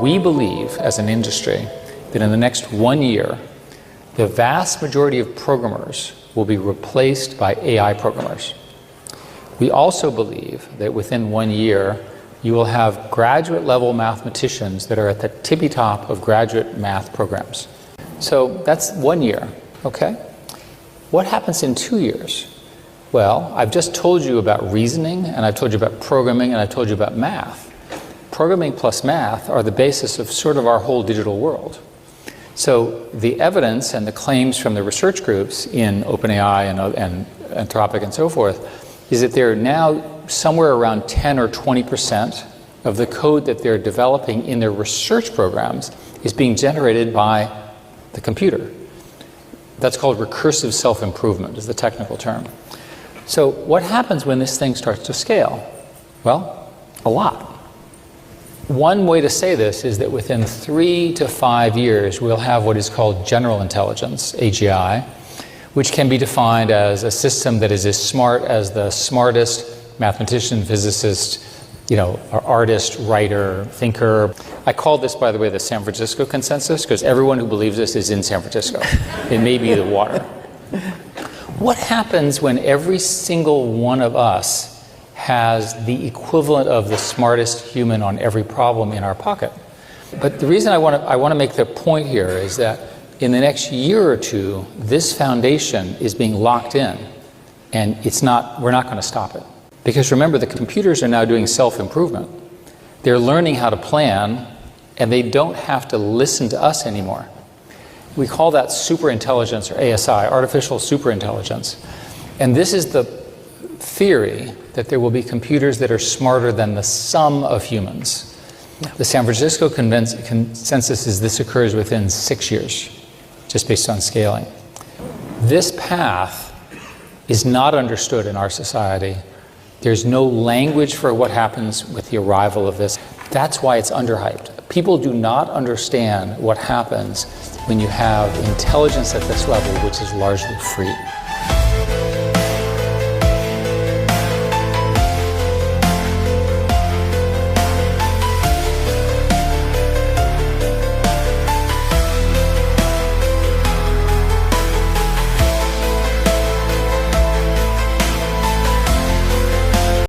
We believe, as an industry, that in the next 1 year, the vast majority of programmers will be replaced by AI programmers. We also believe that within 1 year, you will have graduate-level mathematicians that are at the tippy-top of graduate math programs. So that's 1 year, okay? What happens in 2 years? Well, I've just told you about reasoning, and I've told you about programming, and I've told you about math. Programming plus math are the basis of sort of our whole digital world. So the evidence and the claims from the research groups in OpenAI and Anthropic and so forth is that they're now somewhere around 10 or 20% of the code that they're developing in their research programs is being generated by the computer. That's called recursive self-improvement, is the technical term. So what happens when this thing starts to scale? Well, a lot. One way to say this is that within 3 to 5 years, we'll have what is called general intelligence, AGI, which can be defined as a system that is as smart as the smartest mathematician, physicist, artist, writer, thinker. I call this, by the way, the San Francisco consensus, because everyone who believes this is in San Francisco. It may be the water. What happens when every single one of us has the equivalent of the smartest human on every problem in our pocket? But the reason I want to make the point here is that in the next year or two, this foundation is being locked in, and we're not going to stop it. Because remember, the computers are now doing self-improvement. They're learning how to plan, and they don't have to listen to us anymore. We call that superintelligence, or ASI, artificial superintelligence. And this is the theory that there will be computers that are smarter than the sum of humans. The San Francisco consensus is this occurs within 6 years, just based on scaling. This path is not understood in our society. There's no language for what happens with the arrival of this. That's why it's underhyped. People do not understand what happens when you have intelligence at this level, which is largely free.